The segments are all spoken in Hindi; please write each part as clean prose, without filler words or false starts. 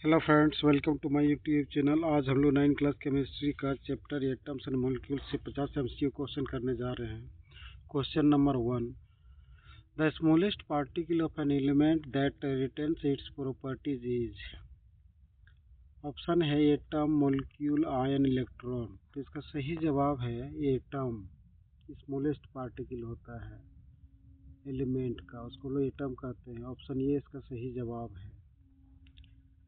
Hello friends, welcome to my YouTube channel. आज हम लोग 9 क्लास केमिस्ट्री का चैप्टर एटम्स एंड मॉलिक्यूल्स से 50 एमसीक्यू क्वेश्चन करने जा रहे हैं। Question number 1, the smallest particle of an element that retains its properties is. Option है एटम, मॉलिक्यूल, आयन, इलेक्ट्रॉन। तो इसका सही जवाब है एटम। स्मॉलेस्ट पार्टिकल होता है एलिमेंट का, उसको लोग एटम कहते हैं। ऑप्शन ये इसका सही जवाब है।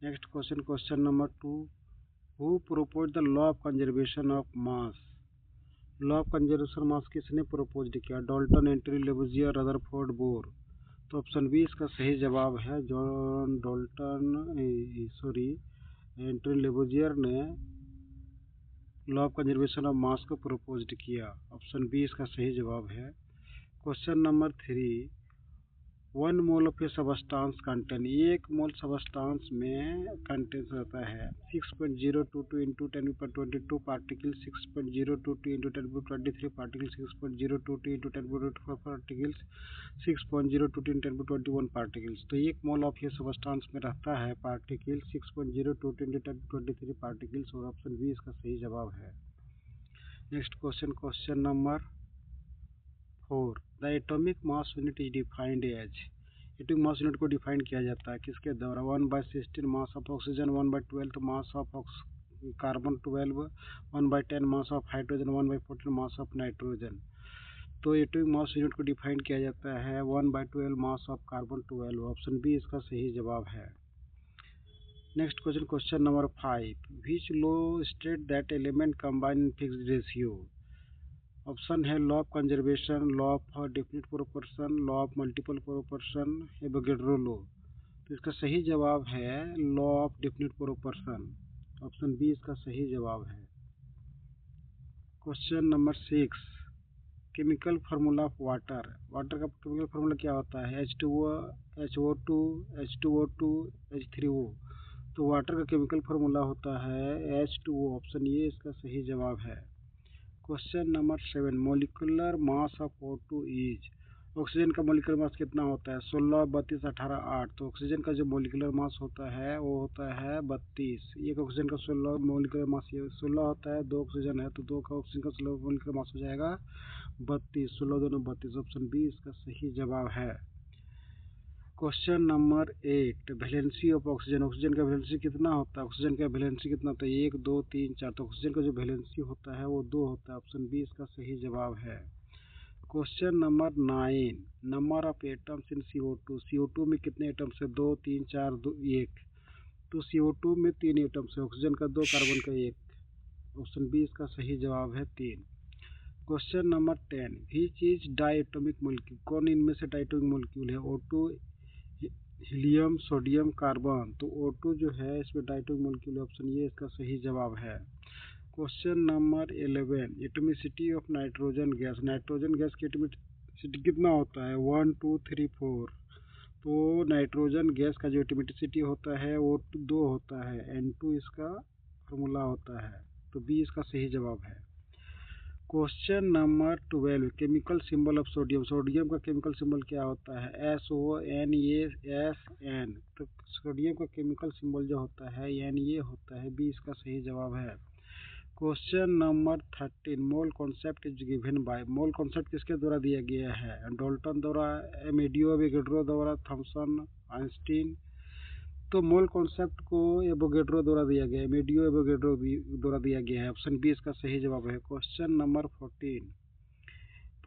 Next question, question number 2, who proposed the law of conservation of mass. Law of conservation mass किसने प्रपोज किया? Dalton, Antoine, Lavoisier, Rutherford, Bohr. तो ऑप्शन बी इसका सही जवाब है। John Dalton sorry Antoine Lavoisier ने law of conservation of mass को प्रपोज किया। ऑप्शन बी इसका सही जवाब है। Question number 3, 1 mole of a substance contain. 1 mole substance में कंटेंस रहता है 6.022 into 1022 particle, 6.022 into 1023 particle, 6.022 into 1024 particles, 6.022 into 1021 particles. तो 1 मोल ऑफ ये सबस्टांस में रहता है पार्टिकल 6.022 इंटू 1023 पार्टिकल्स, और ऑप्शन बी इसका सही जवाब है। Next question, question number 4, the atomic mass unit is defined as. Atomic mass unit को डिफाइन किया जाता है किसके द्वारा? 1/16 mass of oxygen, 1/12 mass of carbon 12, 1/10 mass of hydrogen, 1/14 mass of nitrogen. तो एटॉमिक मास यूनिट को डिफाइन किया जाता है 1/12 mass of carbon 12। Option B इसका सही जवाब है। Next question, question number 5, which law state that element combine in fixed ratio. Option है law of conservation, law of definite proportion, law of multiple proportion, Avogadro law. तो इसका सही जवाब है law of definite proportion. Option B इसका सही जवाब है। Question number 6, chemical formula of water. Water का केमिकल फार्मूला क्या होता है? H2O, HO2, H2O2, H3O। तो वाटर का केमिकल फार्मूला होता है H2O। ऑप्शन ये इसका सही जवाब है। Question number 7, molecular mass of O2 is. Oxygen का मोलिकुलर मास कितना होता है? 16, 32, 18, 8। तो ऑक्सीजन का जो मोलिकुलर मास होता है वो होता है 32। एक ऑक्सीजन का 16 मोलिकुलर मास 16 होता है, 2 ऑक्सीजन है तो 2 का ऑक्सीजन का 16 मोलिकुलर मास हो जाएगा 32। 16 दोनों 32। ऑप्शन बी इसका सही जवाब है। Question number 8, valency of oxygen. Oxygen का वैलेंसी कितना होता है? ऑक्सीजन का वैलेंसी कितना होता है? 1, 2, 3, 4। तो ऑक्सीजन का जो वैलेंसी होता है वो 2 होता है। ऑप्शन बी इसका सही जवाब है। Question number 9, number of atoms in CO2। CO2 में कितने एटम्स है? 2, 3, 4, 2, 1। तो CO2 में 3 एटम्स है, ऑक्सीजन का 2, कार्बन का 1। ऑप्शन बी इसका सही जवाब है 3। Question number 10, which is diatomic molecule. कौन इनमें से डायटोमिक मोलिक्यूल है? O2, helium, sodium, carbon. तो O2 जो है इसमें डायटोमिक मोलिक्यूल। ऑप्शन ये इसका सही जवाब है। Question number 11, atomicity of nitrogen gas. Nitrogen gas की एटॉमिसिटी कितना होता है? 1, 2, 3, 4। तो नाइट्रोजन गैस का जो एटॉमिसिटी होता है वो 2 होता है, N2 इसका फॉर्मूला होता है। तो बी इसका सही जवाब है। Question number 12, chemical symbol of sodium. Sodium का केमिकल सिंबल क्या होता है? SONASN। तो सोडियम का केमिकल सिंबल जो होता है Na होता है। बी इसका सही जवाब है। Question number 13, mole concept is given by. Mole concept किसके द्वारा दिया गया है? डाल्टन द्वारा, एमेडियो, एवोगैड्रो द्वारा, थॉमसन, आइंस्टीन। तो मोल कॉन्सेप्ट को एवोगैड्रो द्वारा दिया गया है, एमेडियो एवोगैड्रो द्वारा दिया गया है। ऑप्शन बी इसका सही जवाब है। Question number 14,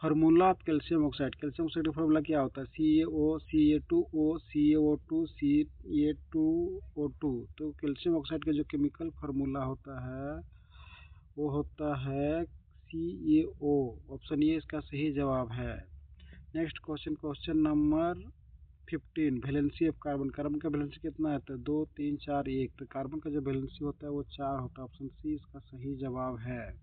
formula of calcium oxide. Calcium oxide का फार्मूला क्या होता है? CaO, CA2O, CaO2, CA2O2। तो कैल्शियम ऑक्साइड का जो केमिकल फार्मूला होता है वो होता है CaO। ऑप्शन ये इसका सही जवाब है। Next question, question number 15, valency of carbon. Carbon का वैलेंसी कितना आता है? 2, 3, 4, 1। तो कार्बन का जो वैलेंसी होता है वो 4 होता है। ऑप्शन सी इसका सही जवाब है।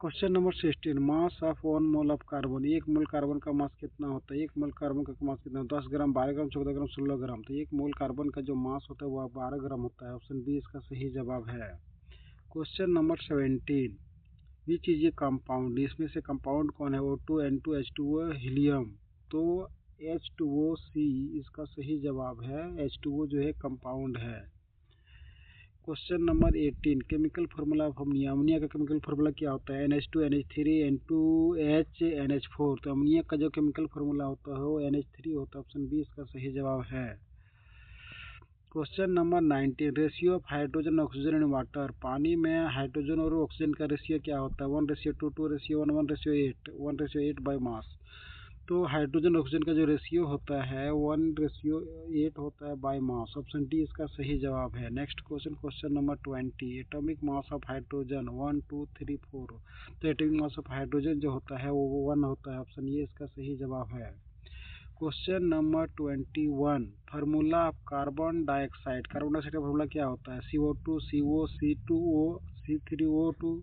Question number 16, mass of 1 mole of carbon. 1 mole carbon का मास कितना होता है? 1 मोल कार्बन का मास कितना? 10 ग्राम, 12 ग्राम, 14 ग्राम, 16 ग्राम। तो 1 मोल कार्बन का जो मास होता है वो 12 ग्राम होता है। ऑप्शन बी इसका सही जवाब है। Question number 17, which is a compound. इसमें से कंपाउंड कौन है? O2, N2, H2O, helium. तो H2O इसका सही जवाब है। H2O जो है कंपाउंड है। Question number 18 chemical formula of ammonia. Ammonia का केमिकल फार्मूला क्या होता है? NH2 NH3 N2H NH4। तो अमोनिया का जो केमिकल फार्मूला होता है वो NH3 होता है। ऑप्शन बी इसका सही जवाब है। Question number 19 ratio of hydrogen oxygen and water. पानी में हाइड्रोजन और ऑक्सीजन का रेशियो क्या होता है? 1:2, 2:1, 1:8, 1:8 बाय मास। तो हाइड्रोजन ऑक्सीजन का जो रेशियो होता है 1:8 होता है बाय मास। ऑप्शन डी इसका सही जवाब है। Next question, question number 20 atomic mass of hydrogen 1, 2, 3, 4। तो एटॉमिक मास ऑफ हाइड्रोजन जो होता है वो 1 होता है। ऑप्शन ए इसका सही जवाब है। Question number 21 formula of carbon dioxide. Carbon dioxide का फार्मूला क्या होता है? CO2 CO C2O C3O2।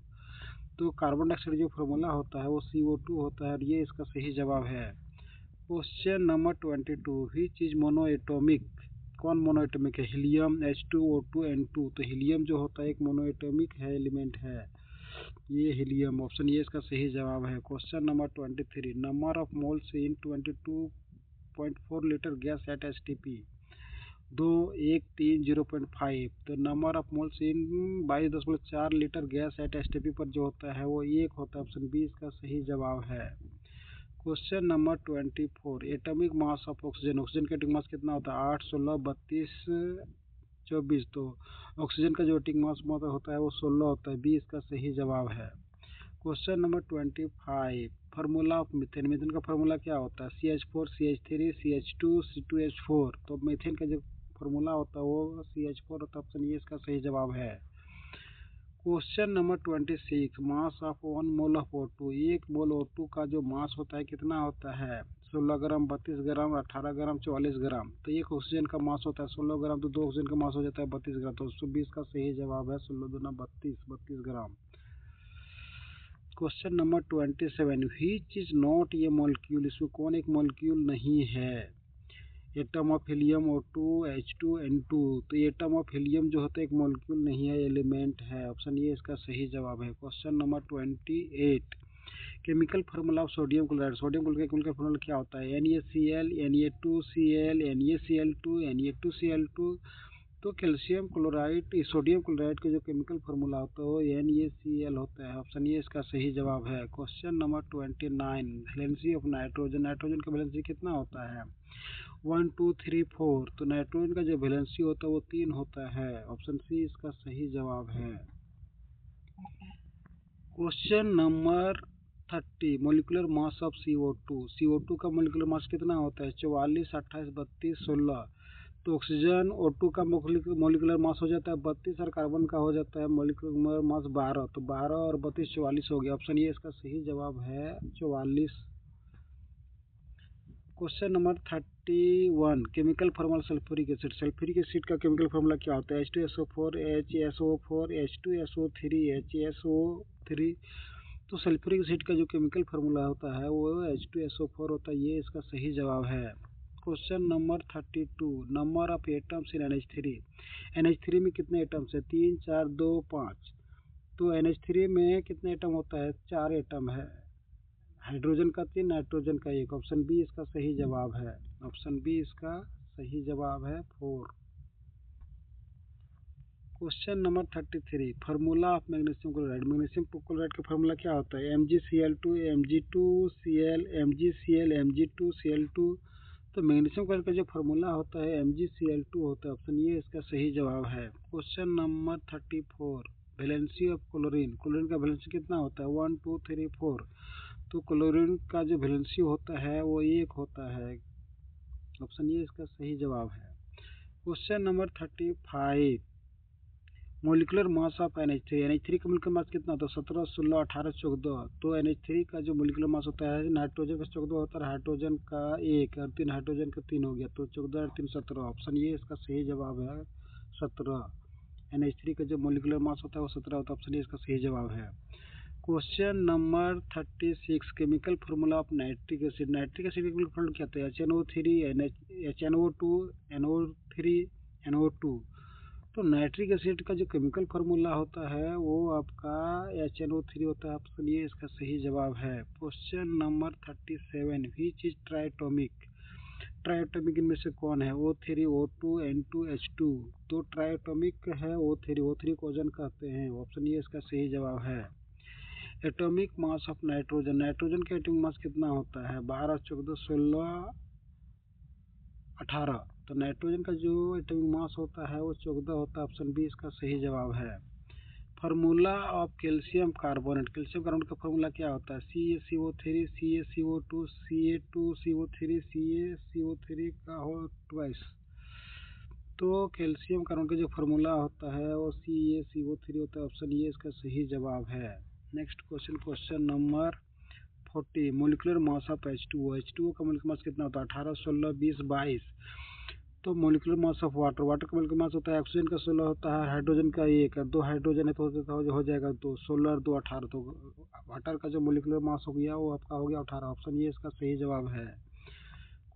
तो कार्बन डाइऑक्साइड जो फार्मूला होता है वो CO2 होता है और ये इसका सही जवाब है। Question number 22 which is monoatomic. कौन मोनोएटॉमिक है? Helium H2O2 N2। तो हीलियम जो होता है एक मोनोएटॉमिक है एलिमेंट है, ये हीलियम। ऑप्शन ये इसका सही जवाब है। Question number 23 number of moles in 22.4 litre gas at STP। 2, 1, 3, 0.5। तो number of moles in 22.4 litre gas at STP पर जो होता है वो 1 होता है। ऑप्शन बी इसका सही जवाब है। Question number 24 atomic mass of oxygen. Oxygen का एटॉमिक मास कितना होता है? 8, 16, 32, 24। तो ऑक्सीजन का जो एटॉमिक मास होता है वो 16 होता है। बी इसका सही जवाब है। Question number 25 formula of methane. Methane का फार्मूला क्या होता है? CH4 CH3 CH2 C2H4। तो मीथेन का जो फार्मूला होता है वो CH4 होता है। ऑप्शन ये इसका सही जवाब है। Question number 26 mass of 1 mole of O2। 1 mole O2 का जो मास होता है कितना होता है? 16 ग्राम, 32 ग्राम, 18 ग्राम, 44 ग्राम। तो एक ऑक्सीजन का मास होता है 16 ग्राम, तो 2 ऑक्सीजन का मास हो जाता है 32 ग्राम। तो 120 का सही जवाब है। 16 दूना 32 ग्राम। Question number 27 which is not a molecule. इसमें कौन एक मॉलिक्यूल नहीं है? Atom of helium O2 H2 N2। तो एटम ऑफ हीलियम जो होता है एक मॉलिक्यूल नहीं है, एलिमेंट है। ऑप्शन ये इसका सही जवाब है। Question number 28 chemical formula of sodium chloride. Sodium chloride का केमिकल फार्मूला क्या होता है? NaCl Na2Cl NaCl2 Na2Cl2। तो कैल्शियम क्लोराइड सोडियम क्लोराइड का जो केमिकल फार्मूला होता है वो NaCl होता है। ऑप्शन ये इसका सही जवाब है। Question number 29 valency of nitrogen. Nitrogen का वैलेंसी कितना होता है? 1, 2, 3, 4। तो नाइट्रोजन का जो वैलेंसी होता है वो 3 होता है। ऑप्शन सी इसका सही जवाब है। Question number 30 molecular mass of CO2। CO2 का मोलिकुलर मास कितना होता है? 44, 28, 32, 16। तो ऑक्सीजन O2 का मोलिकुलर मास हो जाता है 32 और कार्बन का हो जाता है मोलिकुलर मास 12। तो 12 और 32 44 हो गया। ऑप्शन ये इसका सही जवाब है 44। Question number 31 chemical formula sulphuric acid. Sulphuric acid का केमिकल फार्मूला क्या होता है? H2SO4 HSO4 H2SO3 HSO3। तो सल्फ्यूरिक एसिड का जो केमिकल फार्मूला होता है वो H2SO4 होता है। ये इसका सही जवाब है। Question number 32 number of atoms in NH3। NH3 में कितने एटम्स है? 3, 4, 2, 5। तो NH3 में कितने एटम होता है? 4 एटम है। हाइड्रोजन का 3, नाइट्रोजन का 1। ऑप्शन बी इसका सही जवाब है। ऑप्शन बी इसका सही जवाब है 4। Question number 33 formula of magnesium chloride. Magnesium chloride का फार्मूला क्या होता है? MgCl2 Mg2Cl MgCl Mg2Cl2। तो मैग्नीशियम क्लोराइड का जो फार्मूला होता है MgCl2 होता है। ऑप्शन ये इसका सही जवाब है। Question number 34 valency of chlorine. Chlorine का वैलेंसी कितना होता है? 1, 2, 3, 4। तो क्लोरीन का जो वैलेंसी होता है वो 1 होता है। ऑप्शन ये इसका सही जवाब है। Question number 35 molecular mass of NH3। NH3 का मोलिकुलर मास कितना होता है? 17, 16, 18, 14। तो NH3 का जो मोलिकुलर मास होता है नाइट्रोजन का 14 होता है, हाइड्रोजन का 1 और 3 हाइड्रोजन का 3 हो गया। तो 14 और 3 17। ऑप्शन ये इसका सही जवाब है 17। NH3 का जो मोलिकुलर मास होता है वो 17 होता है। ऑप्शन ये इसका सही जवाब है। Question number 36 chemical formula of nitric acid. Nitric acid का केमिकल फार्मूला क्या होता है? HNO3 HNO2 NO3 NO2। तो नाइट्रिक एसिड का जो केमिकल फार्मूला होता है वो आपका HNO3 होता है। ऑप्शन ये इसका सही जवाब है। Question number 37 which is triatomic. Triatomic इनमें से कौन है? O3, O2, N2, H2। तो ट्राइएटॉमिक है O3, O3 को ओजोन कहते हैं। ऑप्शन ये इसका सही जवाब है। Atomic mass of nitrogen, nitrogen का एटॉमिक मास कितना होता है? 12, 14, 16, 18। तो नाइट्रोजन का जो एटॉमिक मास होता है वो 14 होता है। ऑप्शन बी इसका सही जवाब है। Formula of calcium carbonate, calcium carbonate का फार्मूला क्या होता है? CaCO3, CaCO2, Ca2CO3, CaCO3 का होल ट्वाइस। तो कैल्शियम कार्बोनेट का जो फार्मूला होता है वो CaCO3 होता है। ऑप्शन ये इसका सही जवाब है। Next question, question number 40, molecular mass of H2O, H2O का मोलिकुलर मास कितना होता है? 18, 16, 20, 22। तो molecular mass of water, water का मोलिकुलर मास होता है ऑक्सीजन का 16 होता है, हाइड्रोजन का 1 है, 2 हाइड्रोजन है तो हो जाएगा 2, 16 और 2 18। तो वाटर का जो मोलिकुलर मास हो गया वो आपका हो गया 18। ऑप्शन ये इसका सही जवाब है।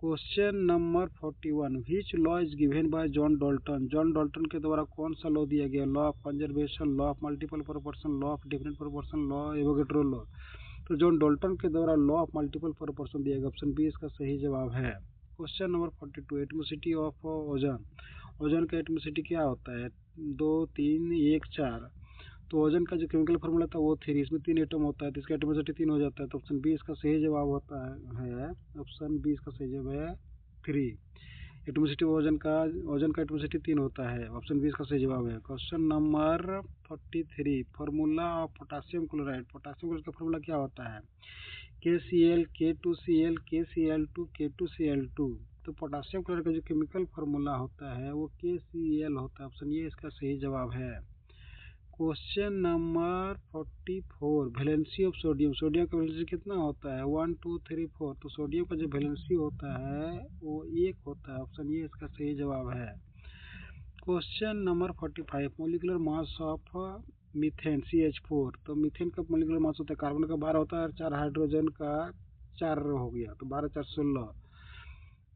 Question number 41, which law is given by John Dalton, John Dalton के द्वारा कौन सा लॉ दिया गया? Law of conservation, law of multiple proportion, law of definite proportion, law Avogadro law. तो जॉन डाल्टन के द्वारा लॉ ऑफ मल्टीपल प्रोपोर्शन दिया गया। ऑप्शन बी इसका सही जवाब है। Question number 42, एटमोसिटी of ozone, ozone का एटमोसिटी क्या होता है? 2, 3, 1, 4। तो ओजोन का जो केमिकल फार्मूला था वो 3, इसमें 3 एटम होता है तो इसका एटमोसिटी 3 हो जाता है। तो ऑप्शन बी इसका सही जवाब होता है। ऑप्शन बी इसका सही जवाब है 3। एटमोसिटी ओजोन का एटमोसिटी 3 होता है। ऑप्शन बी इसका सही जवाब है। Question number 43, formula of potassium chloride, potassium chloride का फार्मूला क्या होता है? KCl, K2Cl, KCl2, K2Cl2। तो पोटासियम क्लोराइड का जो केमिकल फार्मूला होता है वो KCl होता है। ऑप्शन ये इसका सही जवाब है। Question number 44, valency of sodium, sodium का वैलेंसी कितना होता है? 1, 2, 3, 4। तो सोडियम का जो वैलेंसी होता है वो 1 होता है। ऑप्शन ये इसका सही जवाब है। Question number 45, molecular mass of methane CH4। तो मीथेन का मोलिकुलर मास होता है, कार्बन का 12 होता है और 4 हाइड्रोजन का 4 हो गया, तो 12, 4, 16।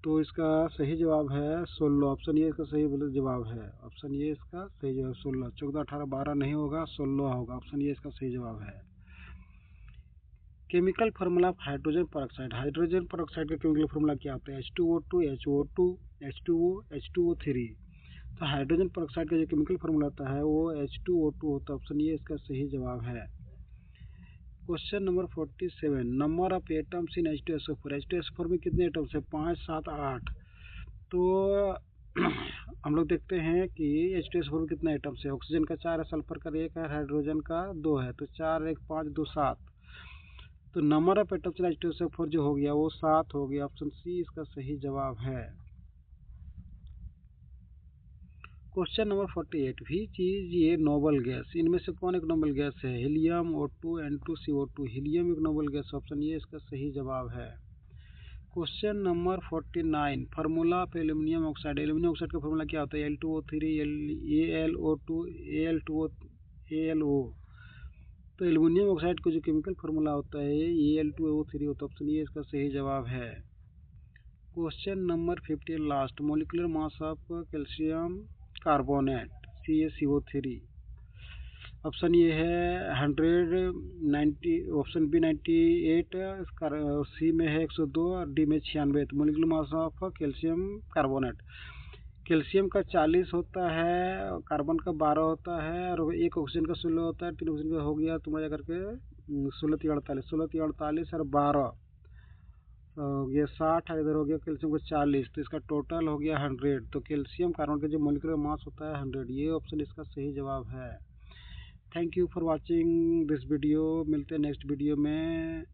तो इसका सही जवाब है 16। ऑप्शन ये इसका सही जवाब है। ऑप्शन ये इसका सही जवाब 16। 14, 18, 12 नहीं होगा, 16 होगा। ऑप्शन ये इसका सही जवाब है। Chemical formula of hydrogen peroxide, hydrogen peroxide का केमिकल फार्मूला क्या होता है? H2O2, HO2, H2O, H2O3। तो हाइड्रोजन परऑक्साइड का जो केमिकल फार्मूला होता है वो H2O2 होता है। ऑप्शन ये इसका सही जवाब है। Question number 47, number of atoms in H2SO4, H2SO4 में कितने एटम्स है? 5, 7, 8। तो हम लोग देखते हैं कि H2SO4 में कितने एटम्स है? ऑक्सीजन का 4 है, सल्फर का 1 है, हाइड्रोजन का 2 है। तो 4, 1, 5, 2, 7। तो number of atoms in H2SO4 जो हो गया वो 7 हो गया। ऑप्शन सी इसका सही जवाब है। क्वेश्चन नंबर 48, विच इज ये नोबल गैस, इनमें से कौन एक नोबल गैस है? Helium, O2, N2, CO2। Helium एक नोबल गैस। ऑप्शन ये इसका सही जवाब है। Question number 49, formula of aluminium oxide, aluminium oxide का फार्मूला क्या होता है? Al2O3, AlO2, Al2O, AlO। तो एल्यूमिनियम ऑक्साइड का जो केमिकल फार्मूला होता है Al2O3 होता है। ऑप्शन ये इसका सही जवाब है। Question number 50, last, molecular mass of calcium carbonate CaCO3। Option ये है 190, ऑप्शन बी 98, सी में है 102 और डी में 96। तो molecular mass of calcium carbonate, calcium का 40 होता है, कार्बन का 12 होता है और एक ऑक्सीजन का 16 होता है, 3 ऑक्सीजन का हो गया तो मजा करके 16, 48, 16, 48 और 12 हो गया 60 है, इधर हो गया कैल्शियम का 40, तो इसका टोटल हो गया 100। तो कैल्शियम कार्बन का जो मोलिकुलर मास होता है 100। ये ऑप्शन इसका सही जवाब है। Thank you for watching this video. मिलते हैं नेक्स्ट वीडियो में।